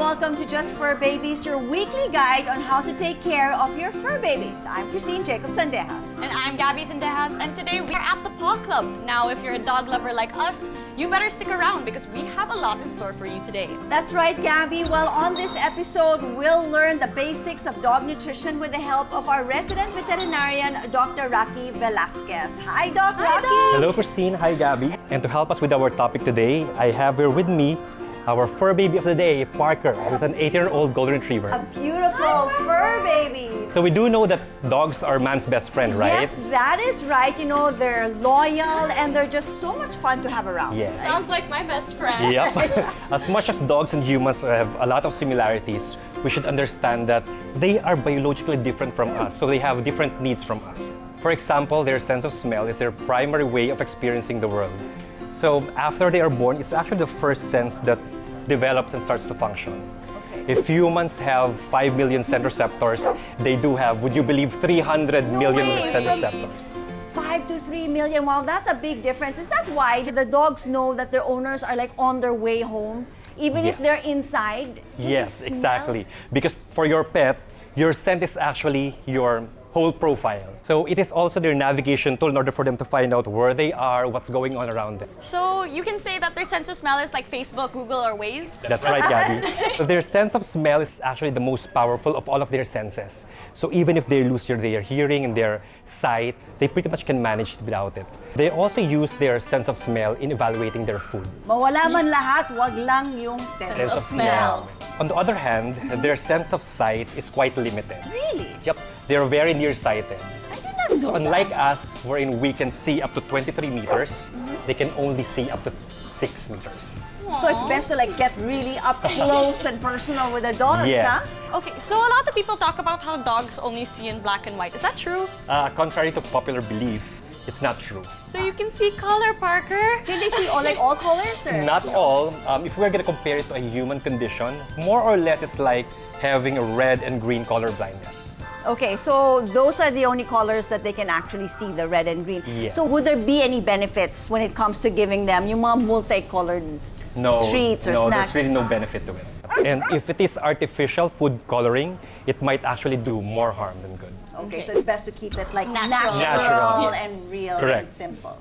welcome to Just Fur Babies, your weekly guide on how to take care of your fur babies. I'm Christine Jacobs-Sandejas. And I'm Gabby Sandejas, and today we're at the Paw Club. Now, if you're a dog lover like us, you better stick around because we have a lot in store for you today. That's right, Gabby. Well, on this episode, we'll learn the basics of dog nutrition with the help of our resident veterinarian, Dr. Rocky Velasquez. Hi, Doc Rocky. Hello, Christine. Hi, Gabby. And to help us with our topic today, I have here with me our fur baby of the day, Parker, who's an 8-year-old golden retriever. A beautiful fur baby. So we do know that dogs are man's best friend, right? Yes, that is right. You know, they're loyal and they're just so much fun to have around. Yes. Sounds like my best friend. Yep. As much as dogs and humans have a lot of similarities, we should understand that they are biologically different from us, so they have different needs from us. For example, their sense of smell is their primary way of experiencing the world. So after they are born, it's actually the first sense that develops and starts to function. Okay. If humans have 5 million scent receptors, they do have, would you believe, 300 million scent receptors. 5 to 3 million. Wow, that's a big difference. Is that why the dogs know that their owners are like on their way home, even if they're inside? Yes, exactly. Because for your pet, your scent is actually your whole profile. So it is also their navigation tool in order for them to find out where they are, what's going on around them. So you can say that their sense of smell is like Facebook, Google, or Waze? That's right, Gabby. So their sense of smell is actually the most powerful of all of their senses. So even if they lose their hearing and their sight, they pretty much can manage without it. They also use their sense of smell in evaluating their food. Mawala man lahat, wag lang yung sense of smell. On the other hand, their sense of sight is quite limited. Really? Yep, they're very nearsighted. I did not know So unlike us, wherein we can see up to 23 meters, they can only see up to 6 meters. So it's best to like get really up close and personal with the dogs, Yes. huh? Okay, so a lot of people talk about how dogs only see in black and white. Is that true? Contrary to popular belief, it's not true. So you can see color, Parker? Can they see all colors, or? Not all. If we're going to compare it to a human condition, more or less it's like having a red and green color blindness. Okay, so those are the only colors that they can actually see, the red and green. Yes. So would there be any benefits when it comes to giving them yung mga multicolored treats or no, snacks? there's really no benefit to it. And if it is artificial food coloring, it might actually do more harm than good. Okay, so it's best to keep it like Natural. Natural. and real Correct. and simple.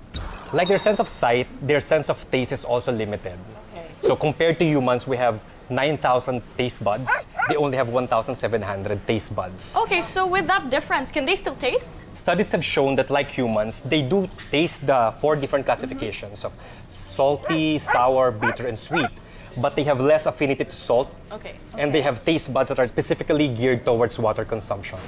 Like their sense of sight, their sense of taste is also limited. Okay. So compared to humans, we have 9,000 taste buds. They only have 1,700 taste buds. Okay, so with that difference, can they still taste? Studies have shown that, like humans, they do taste the 4 different classifications of salty, sour, bitter, and sweet. But they have less affinity to salt, and they have taste buds that are specifically geared towards water consumption.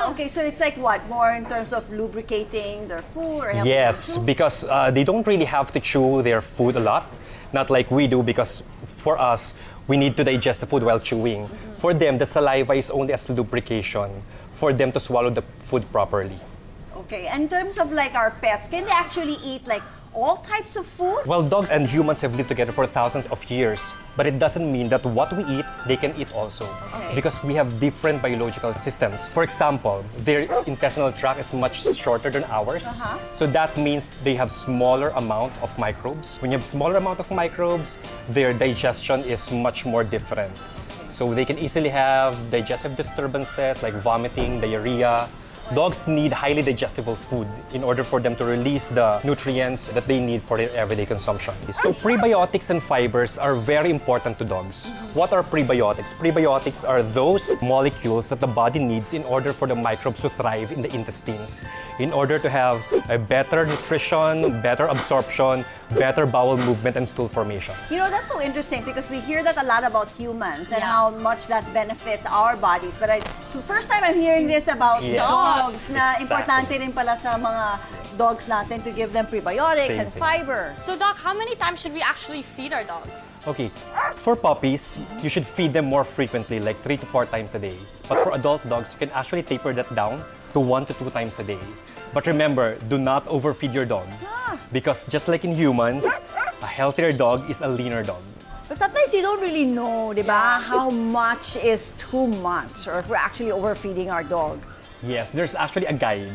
Okay, so it's like what? More in terms of lubricating their food or helping Yes, them chew? because they don't really have to chew their food a lot, not like we do, because for us, we need to digest the food while chewing. For them, the saliva is only as lubrication for them to swallow the food properly. Okay, and in terms of like our pets, can they actually eat like all types of food? Well, dogs and humans have lived together for thousands of years, but it doesn't mean that what we eat, they can eat also. Okay. Because we have different biological systems. For example, their intestinal tract is much shorter than ours. So that means they have smaller amount of microbes. When you have smaller amount of microbes, their digestion is much more different. So they can easily have digestive disturbances like vomiting, diarrhea. Dogs need highly digestible food in order for them to release the nutrients that they need for their everyday consumption. So prebiotics and fibers are very important to dogs. What are prebiotics? Prebiotics are those molecules that the body needs in order for the microbes to thrive in the intestines, in order to have a better nutrition, better absorption, better bowel movement, and stool formation. You know, that's so interesting because we hear that a lot about humans and how much that benefits our bodies. But so first time I'm hearing this about dogs na importante rin pala sa mga dogs natin to give them prebiotics Same and thing. fiber. So Doc, how many times should we actually feed our dogs? Okay, for puppies, you should feed them more frequently, like 3 to 4 times a day. But for adult dogs, you can actually taper that down to 1 to 2 times a day. But remember, do not overfeed your dog. Because just like in humans, a healthier dog is a leaner dog. But sometimes you don't really know, di ba, how much is too much or if we're actually overfeeding our dog. Yes, there's actually a guide.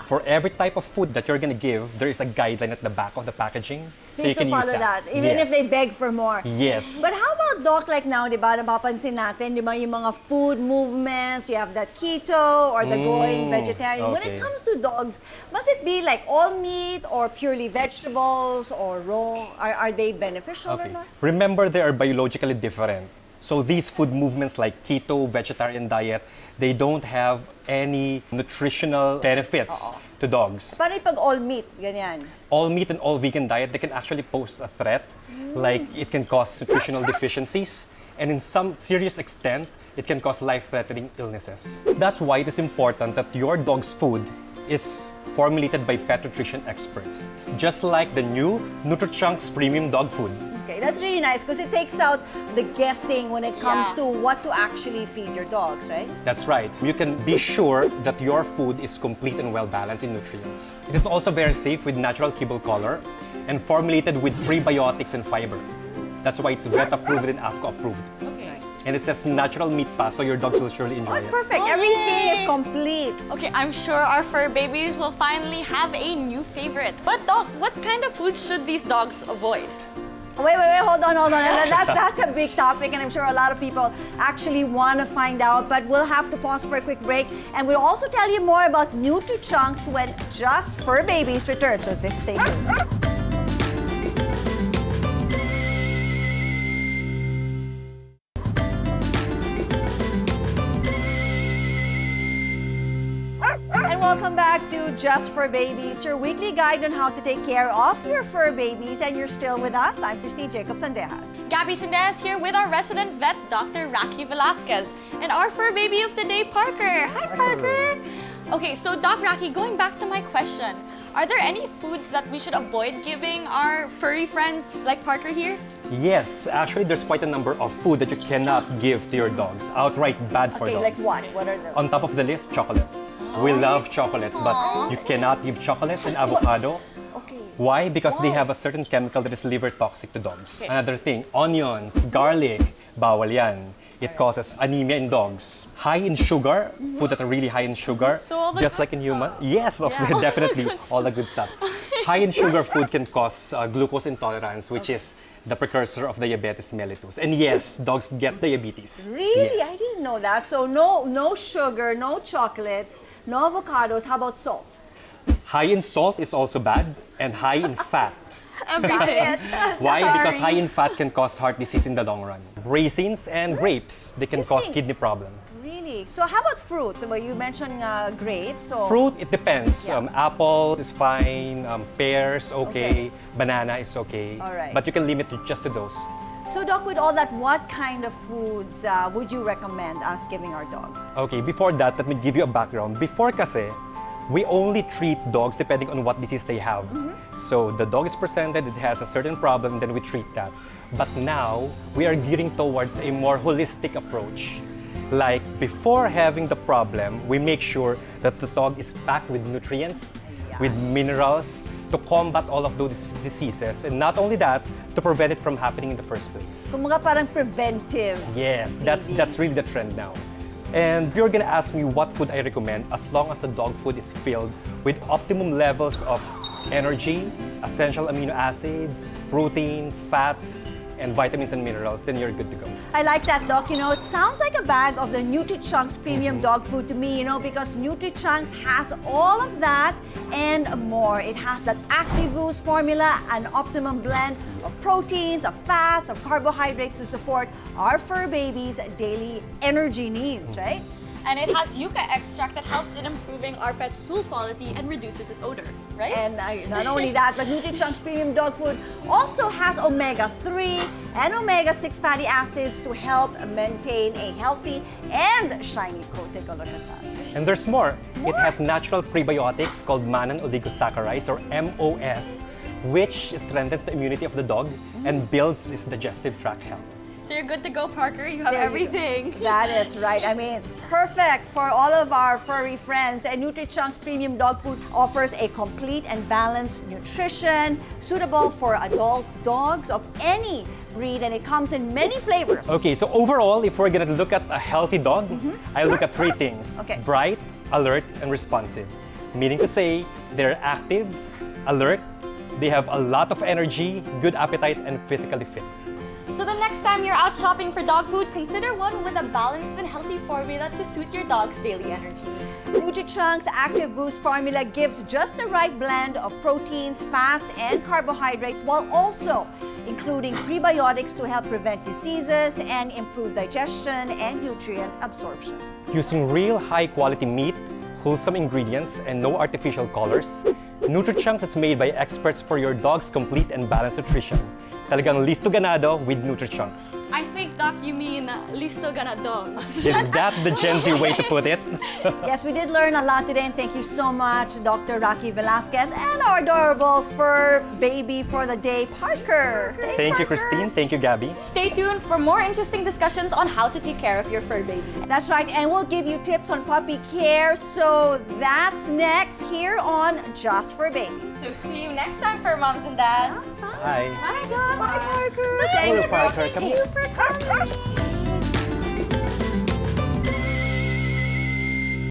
For every type of food that you're gonna give, there is a guideline at the back of the packaging. So you can follow that, even if they beg for more. Yes. But how about, Doc, like now, di ba, napapansin natin, di ba, yung mga food movements, you have that keto or the going vegetarian. When it comes to dogs, must it be like all meat or purely vegetables or raw? Are they beneficial or not? Remember, they are biologically different. So these food movements like keto, vegetarian diet, they don't have any nutritional benefits to dogs. Paano pag all meat, ganyan? All meat and all vegan diet, they can actually pose a threat. Like it can cause nutritional deficiencies, and in some serious extent, it can cause life-threatening illnesses. That's why it is important that your dog's food is formulated by pet nutrition experts, just like the new NUTRI CHUNKS premium dog food. Okay, that's really nice because it takes out the guessing when it comes to what to actually feed your dogs, right? That's right. You can be sure that your food is complete and well balanced in nutrients. It is also very safe with natural kibble color and formulated with prebiotics and fiber. That's why it's vet approved and AFCO approved. Okay. And it says natural meat pa, so your dogs will surely enjoy It's it. perfect. Oh, Everything yay. is complete. Okay, I'm sure our fur babies will finally have a new favorite. But Doc, what kind of food should these dogs avoid? Wait, hold on. That's a big topic, and I'm sure a lot of people actually want to find out, but we'll have to pause for a quick break, and we'll also tell you more about NUTRI CHUNKS when Just Fur Babies return, so stay tuned. Welcome back to Just for Babies, your weekly guide on how to take care of your fur babies. And you're still with us. I'm Christine Jacobs-Sandejas. Gabby Sandejas here with our resident vet, Dr. Rocky Velasquez, and our fur baby of the day, Parker. Hi, Parker. Okay, so Doc Rocky, going back to my question, are there any foods that we should avoid giving our furry friends like Parker here? Yes, actually there's quite a number of food that you cannot give to your dogs. Outright bad for Okay, dogs. like what? What are those? On top of the list, chocolates. We love chocolates, but you cannot give chocolates and avocado. Okay. Why? Because they have a certain chemical that is liver toxic to dogs. Another thing, onions, garlic, bawal yan. It causes anemia in dogs. High in sugar, food that are really high in sugar, So all the just good like in human. Yes, definitely, all the good stuff. High in sugar food can cause glucose intolerance, which is the precursor of diabetes mellitus. And yes, dogs get diabetes. Really? Yes. I didn't know that. So no sugar, no chocolates, no avocados. How about salt? High in salt is also bad, and high in fat. Everything. Why? Sorry. Because high in fat can cause heart disease in the long run. Raisins and grapes, they can cause kidney problem. Really? So how about fruits? Well, you mentioned grapes. So Fruit, it depends. Yeah. Apple is fine, pears, okay. Banana is okay. All right. But you can limit it just to those. So Doc, with all that, what kind of foods would you recommend us giving our dogs? Okay, before that, let me give you a background. Before kasi, we only treat dogs depending on what disease they have. So the dog is presented, it has a certain problem, then we treat that. But now, we are gearing towards a more holistic approach. Like, before having the problem, we make sure that the dog is packed with nutrients, with minerals, to combat all of those diseases. And not only that, to prevent it from happening in the first place. Kumbaga parang preventive. Yes, that's really the trend now. And you're gonna ask me what food I recommend as long as the dog food is filled with optimum levels of energy, essential amino acids, protein, fats, and vitamins and minerals, then you're good to go. I like that, Doc. You know, it sounds like a bag of the NUTRI CHUNKS premium dog food to me, you know, because NUTRI CHUNKS has all of that and more. It has that ActiVoost formula, an optimum blend of proteins, of fats, of carbohydrates to support our fur babies' daily energy needs, right? And it has yucca extract that helps in improving our pet's stool quality and reduces its odor, right? And not only that, but NUTRI CHUNKS premium dog food also has omega-3 and omega-6 fatty acids to help maintain a healthy and shiny coat. Take a look at that. And there's more. It has natural prebiotics called mannan oligosaccharides, or MOS, which strengthens the immunity of the dog and builds its digestive tract health. So you're good to go, Parker. You have There you go. everything. That is right. I mean, it's perfect for all of our furry friends. And NUTRI CHUNKS premium dog food offers a complete and balanced nutrition suitable for adult dogs of any breed, and it comes in many flavors. Okay, so overall, if we're gonna look at a healthy dog, I look at three things. Okay. Bright, alert, and responsive. Meaning to say, they're active, alert, they have a lot of energy, good appetite, and physically fit. So the next time you're out shopping for dog food, consider one with a balanced and healthy formula to suit your dog's daily energy needs. NUTRI CHUNKS Active Boost formula gives just the right blend of proteins, fats, and carbohydrates while also including prebiotics to help prevent diseases and improve digestion and nutrient absorption. Using real high-quality meat, wholesome ingredients, and no artificial colors, NUTRI CHUNKS is made by experts for your dog's complete and balanced nutrition. Talagang listo ganado with NUTRI CHUNKS. I think, Doc, you mean listo ganadogs. Is that the Gen Z way to put it? Yes, we did learn a lot today, and thank you so much, Dr. Rocky Velasquez, and our adorable fur baby for the day, Parker. Thank you, Christine. Thank you, Gabby. Stay tuned for more interesting discussions on how to take care of your fur babies. That's right, and we'll give you tips on puppy care, so that's next here on Just for Babies. So see you next time, fur moms and dads. Bye. Bye, Doc. Bye, Parker. Hello, Parker. Come Thank here. you for coming.